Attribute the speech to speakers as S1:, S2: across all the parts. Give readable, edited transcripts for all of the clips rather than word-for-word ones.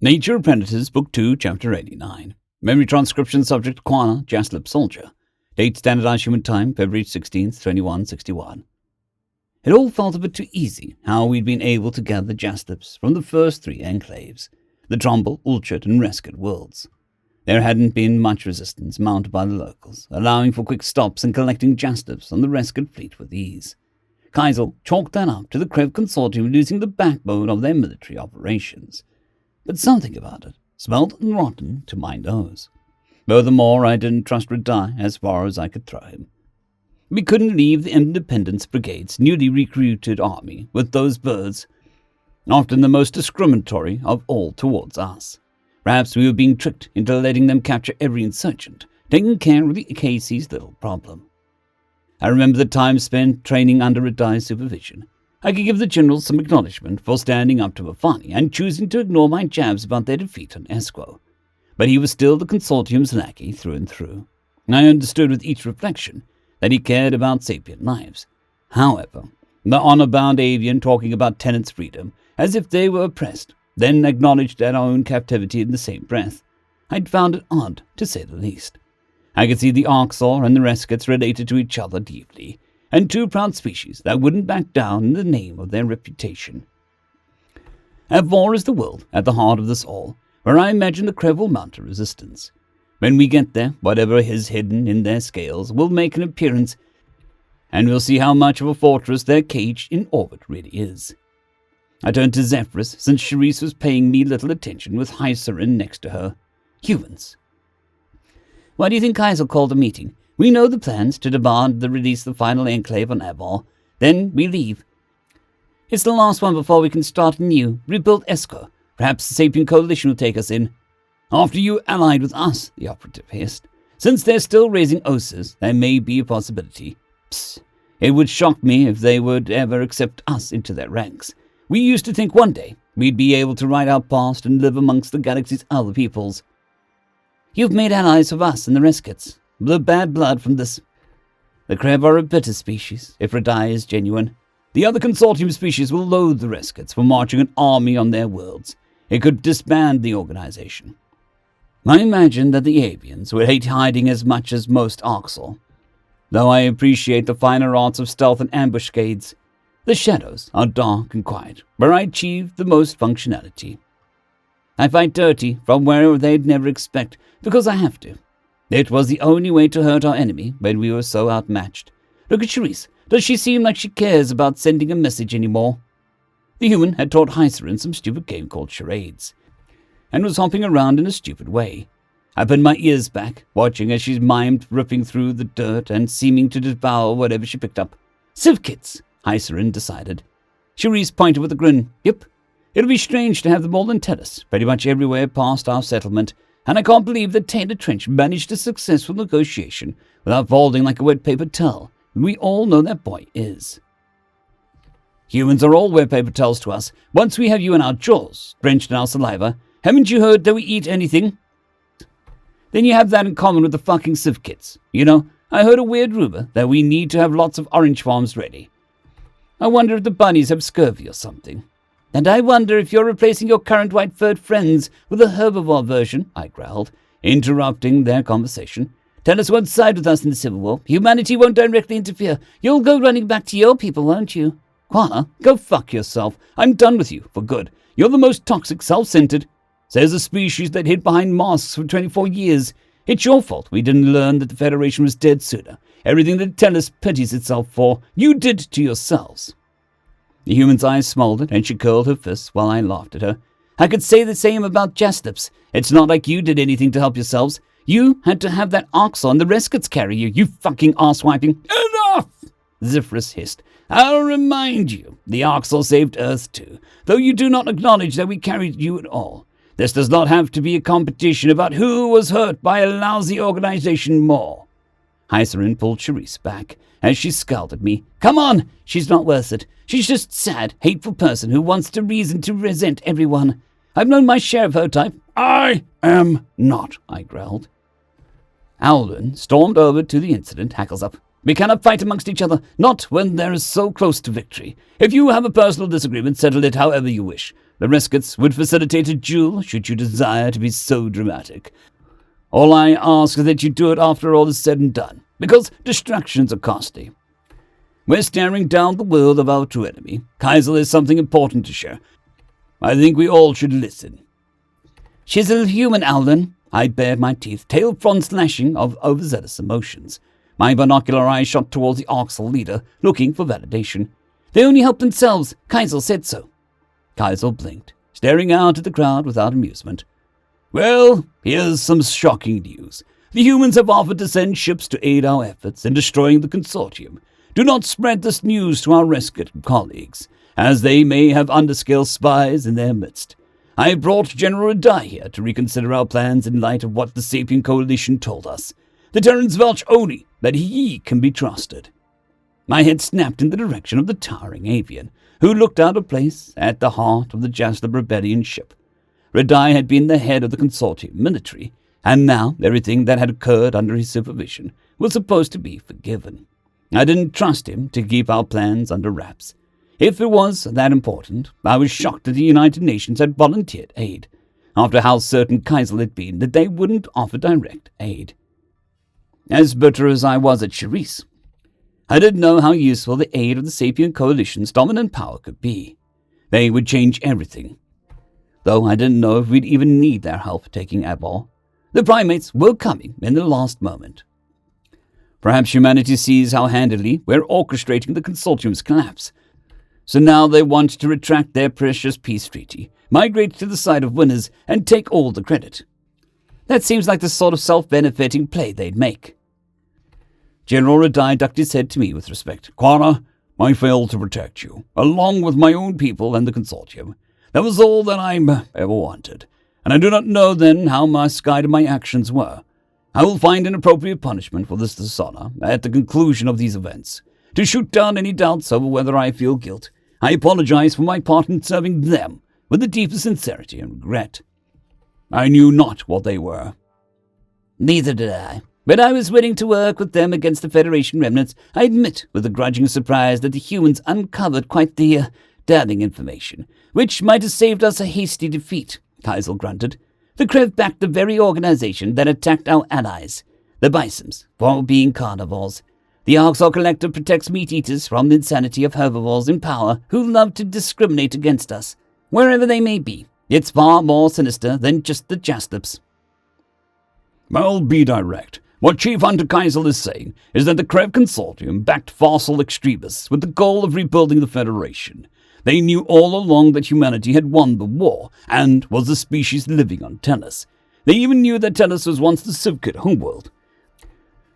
S1: Nature Apprentices, Book 2, Chapter 89. Memory transcription subject Quana, Jaslip Soldier. Date Standardized Human Time, February 16th, 2161. It all felt a bit too easy how we'd been able to gather Jaslips from the first three enclaves, the Trumbull, Ulchert, and Rescott worlds. There hadn't been much resistance mounted by the locals, allowing for quick stops and collecting Jaslips on the Rescott fleet with ease. Kaisel chalked that up to the Krev Consortium losing the backbone of their military operations. But something about it smelled rotten to my nose. Furthermore, I didn't trust Radai as far as I could throw him. We couldn't leave the Independence Brigade's newly recruited army with those birds, often the most discriminatory of all towards us. Perhaps we were being tricked into letting them capture every insurgent, taking care of the KC's little problem. I remember the time spent training under Radai's supervision. I could give the generals some acknowledgement for standing up to Afani and choosing to ignore my jabs about their defeat on Esquo. But he was still the consortium's lackey through and through. I understood with each reflection that he cared about sapient lives. However, the honor-bound avian talking about tenants' freedom as if they were oppressed, then acknowledged their own captivity in the same breath, I'd found it odd, to say the least. I could see the Arxor and the Rescotts related to each other deeply, and two proud species that wouldn't back down in the name of their reputation. Avor is the world at the heart of this all, where I imagine the Krev will mount a resistance. When we get there, whatever is hidden in their scales will make an appearance, and we'll see how much of a fortress their cage in orbit really is. I turned to Zephyrus, since Charisse was paying me little attention with Hycerin next to her. Humans. Why do you think Kaisel called a meeting? We know the plans to demand the release of the final enclave on Avor. Then we leave. It's the last one before we can start anew, rebuild Esco. Perhaps the Sapient Coalition will take us in. After you allied with us, the operative hissed. Since they're still raising Osas, there may be a possibility. Psst. It would shock me if they would ever accept us into their ranks. We used to think one day we'd be able to write our past and live amongst the galaxy's other peoples. You've made allies of us and the Rescotts. The bad blood from this. The Krev are a bitter species, if Radai is genuine. The other consortium species will loathe the Rescotts for marching an army on their worlds. It could disband the organization. I imagine that the avians would hate hiding as much as most Arxor. Though I appreciate the finer arts of stealth and ambuscades, the shadows are dark and quiet, where I achieve the most functionality. I fight dirty from where they'd never expect, because I have to. It was the only way to hurt our enemy when we were so outmatched. Look at Charisse. Does she seem like she cares about sending a message anymore? The human had taught Hycerin some stupid game called charades, and was hopping around in a stupid way. I put my ears back, watching as she mimed ripping through the dirt and seeming to devour whatever she picked up. Civ kits, Hycerin decided. Charisse pointed with a grin. Yep. It'll be strange to have them all in Tellus, pretty much everywhere past our settlement, and I can't believe that Taylor Trench managed a successful negotiation without folding like a wet paper towel. We all know that boy is. Humans are all wet paper towels to us. Once we have you in our jaws, drenched in our saliva, haven't you heard that we eat anything? Then you have that in common with the fucking civ kits. You know, I heard a weird rumor that we need to have lots of orange farms ready. I wonder if the bunnies have scurvy or something. And I wonder if you're replacing your current white-furred friends with a herbivore version, I growled, interrupting their conversation. Tellus won't side with us in the Civil War. Humanity won't directly interfere. You'll go running back to your people, won't you? Quana, go fuck yourself. I'm done with you, for good. You're the most toxic, self-centered. Says a species that hid behind masks for 24 years. It's your fault we didn't learn that the Federation was dead sooner. Everything that Tellus pities itself for, you did to yourselves. The human's eyes smoldered, and she curled her fists while I laughed at her. I could say the same about Jaslips. It's not like you did anything to help yourselves. You had to have that Arxor and the Rescotts carry you, you fucking ass-wiping. Enough! Zephyrus hissed. I'll remind you, the Arxor saved Earth too, though you do not acknowledge that we carried you at all. This does not have to be a competition about who was hurt by a lousy organization more. Hycerin pulled Charisse back as she scowled at me. Come on! She's not worth it. She's just a sad, hateful person who wants to reason to resent everyone. I've known my share of her type. I am not, I growled. Alwyn stormed over to the incident, hackles up. We cannot fight amongst each other, not when there is so close to victory. If you have a personal disagreement, settle it however you wish. The Reskets would facilitate a duel should you desire to be so dramatic. All I ask is that you do it after all is said and done, because distractions are costly. We're staring down the world of our true enemy. Kaiser has something important to share. I think we all should listen. Chisel human, Alden. I bared my teeth, tail front slashing of overzealous emotions. My binocular eye shot towards the Orcs leader, looking for validation. They only help themselves. Kaiser said so. Kaiser blinked, staring out at the crowd without amusement. Well, here's some shocking news. The humans have offered to send ships to aid our efforts in destroying the consortium. Do not spread this news to our Resket colleagues, as they may have underscale spies in their midst. I have brought General Radai here to reconsider our plans in light of what the Sapien Coalition told us. The Terrans vouch only that he can be trusted. My head snapped in the direction of the towering avian, who looked out of place at the heart of the Jaslab Rebellion ship. Radai had been the head of the consortium military, and now everything that had occurred under his supervision was supposed to be forgiven. I didn't trust him to keep our plans under wraps. If it was that important, I was shocked that the United Nations had volunteered aid, after how certain Kaiser had been that they wouldn't offer direct aid. As bitter as I was at Charisse, I didn't know how useful the aid of the Sapien Coalition's dominant power could be. They would change everything. Though I didn't know if we'd even need their help taking Abor. The primates were coming in the last moment. Perhaps humanity sees how handily we're orchestrating the consortium's collapse. So now they want to retract their precious peace treaty, migrate to the side of winners, and take all the credit. That seems like the sort of self-benefiting play they'd make. General Radai ducked his head to me with respect. Quana, I failed to protect you, along with my own people and the consortium. That was all that I ever wanted, and I do not know then how misguided my actions were. I will find an appropriate punishment for this dishonor at the conclusion of these events. To shoot down any doubts over whether I feel guilt, I apologize for my part in serving them with the deepest sincerity and regret. I knew not what they were. Neither did I, but I was willing to work with them against the Federation remnants. I admit with a grudging surprise that the humans uncovered quite the damning information, which might have saved us a hasty defeat, Kaiser grunted. The Krev backed the very organization that attacked our allies, the Bisons, for being carnivores. The Arxor Collective protects meat-eaters from the insanity of herbivores in power who love to discriminate against us, wherever they may be. It's far more sinister than just the Jaslaps. I'll be direct. What Chief Hunter Kaiser is saying is that the Krev Consortium backed fossil extremists with the goal of rebuilding the Federation. They knew all along that humanity had won the war and was the species living on Tellus. They even knew that Tellus was once the Sivkid homeworld.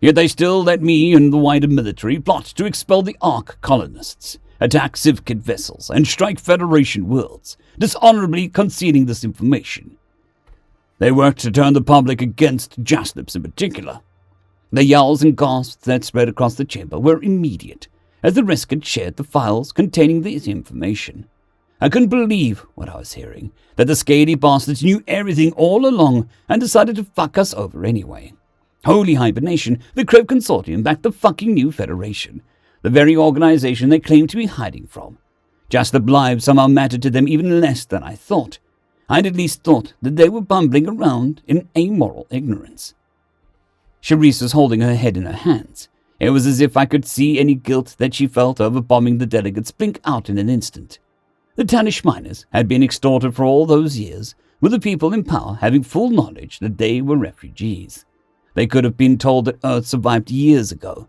S1: Yet they still let me and the wider military plot to expel the Ark colonists, attack Sivkid vessels, and strike Federation worlds, dishonorably concealing this information. They worked to turn the public against Jaslaps in particular. The yowls and gasps that spread across the chamber were immediate, as the rest had shared the files containing this information. I couldn't believe what I was hearing, that the scaly bastards knew everything all along and decided to fuck us over anyway. Holy hibernation, the Krev Consortium backed the fucking new Federation, the very organization they claimed to be hiding from. Jaslab lives somehow mattered to them even less than I thought. I'd at least thought that they were bumbling around in amoral ignorance. Charisse was holding her head in her hands. It was as if I could see any guilt that she felt over bombing the delegates blink out in an instant. The Tanish miners had been extorted for all those years, with the people in power having full knowledge that they were refugees. They could have been told that Earth survived years ago.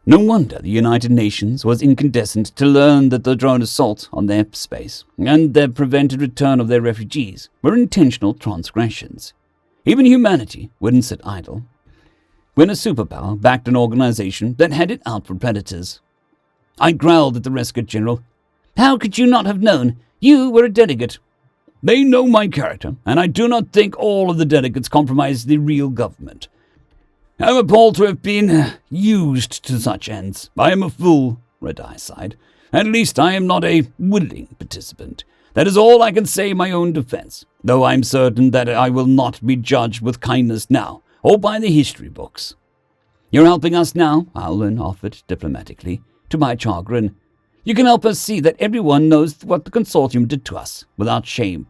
S1: No wonder the United Nations was incandescent to learn that the drone assault on their space and the prevented return of their refugees were intentional transgressions. Even humanity wouldn't sit idle when a superpower backed an organization that had it out for predators. I growled at the Rescue General. How could you not have known? You were a delegate. They know my character, and I do not think all of the delegates compromise the real government. I am appalled to have been used to such ends. I am a fool, Radai sighed. At least I am not a willing participant. That is all I can say in my own defense, though I am certain that I will not be judged with kindness now, or by the history books. You're helping us now, Alwyn offered diplomatically, to my chagrin. You can help us see that everyone knows what the consortium did to us, without shame.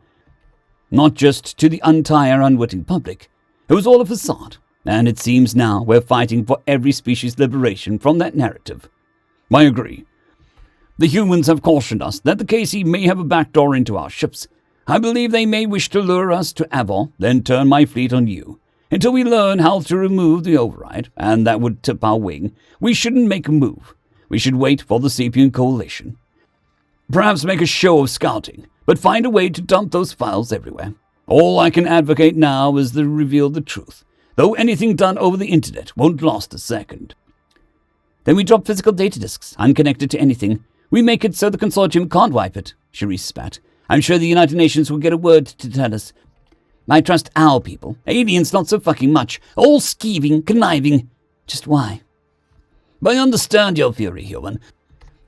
S1: Not just to the entire unwitting public. It was all a facade, and it seems now we're fighting for every species' liberation from that narrative. I agree. The humans have cautioned us that the KC may have a backdoor into our ships. I believe they may wish to lure us to Avon, then turn my fleet on you. Until we learn how to remove the override, and that would tip our wing, we shouldn't make a move. We should wait for the Sapien Coalition. Perhaps make a show of scouting, but find a way to dump those files everywhere. All I can advocate now is to reveal the truth, though anything done over the internet won't last a second. Then we drop physical data disks, unconnected to anything. We make it so the consortium can't wipe it, Cherise spat. I'm sure the United Nations will get a word to tell us. I trust our people. Aliens not so fucking much. All scheming, conniving. Just why? I understand your fury, human.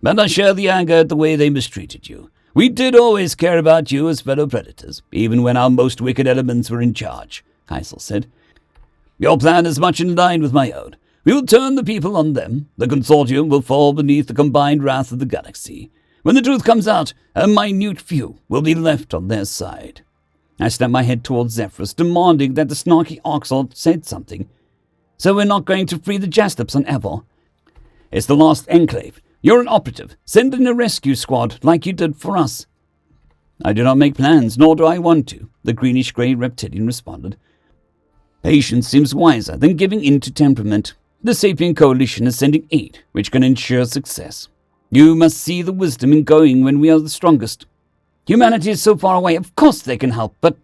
S1: And I share the anger at the way they mistreated you. We did always care about you as fellow predators, even when our most wicked elements were in charge, Heisel said. Your plan is much in line with my own. We will turn the people on them. The consortium will fall beneath the combined wrath of the galaxy. When the truth comes out, a minute few will be left on their side. I snapped my head towards Zephyrus, demanding that the snarky Oxalt said something. So we're not going to free the Jaslips on Avon. It's the last enclave. You're an operative. Send in a rescue squad like you did for us. I do not make plans, nor do I want to, the greenish-grey reptilian responded. Patience seems wiser than giving in to temperament. The Sapien Coalition is sending aid, which can ensure success. You must see the wisdom in going when we are the strongest. Humanity is so far away, of course they can help, but...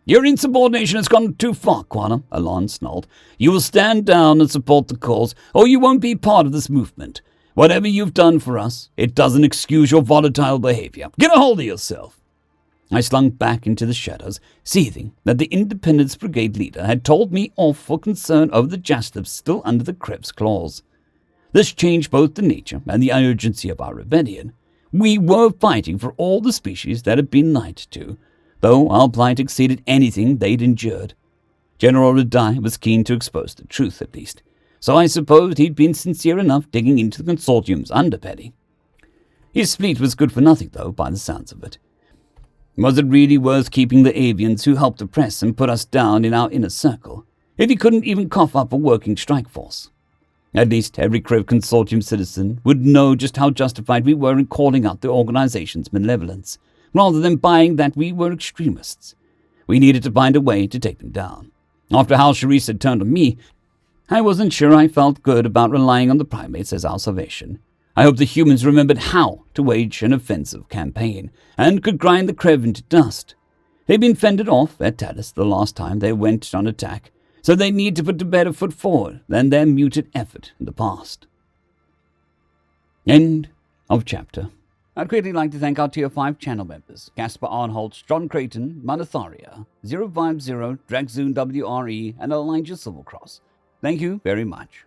S1: Your insubordination has gone too far, Quana, Alon snarled. You will stand down and support the cause, or you won't be part of this movement. Whatever you've done for us, it doesn't excuse your volatile behavior. Get a hold of yourself. I slunk back into the shadows, seething that the Independence Brigade leader had told me off for concern over the Jaslips still under the Krebs claws. This changed both the nature and the urgency of our rebellion. We were fighting for all the species that had been lied to, though our plight exceeded anything they'd endured. General Radai was keen to expose the truth, at least, so I supposed he'd been sincere enough digging into the consortium's underbelly. His fleet was good for nothing, though, by the sounds of it. Was it really worth keeping the avians who helped oppress and put us down in our inner circle, if he couldn't even cough up a working strike force? At least every Krev Consortium citizen would know just how justified we were in calling out the organization's malevolence, rather than buying that we were extremists. We needed to find a way to take them down. After how Cherise had turned on me, I wasn't sure I felt good about relying on the primates as our salvation. I hoped the humans remembered how to wage an offensive campaign, and could grind the Krev into dust. They'd been fended off at Talis the last time they went on attack, so they need to put a better foot forward than their muted effort in the past. End of chapter. I'd greatly like to thank our Tier 5 channel members, Casper Arnholtz, John Creighton, Manatharia, 050, Dragzoon WRE, and Elijah Silvercross. Thank you very much.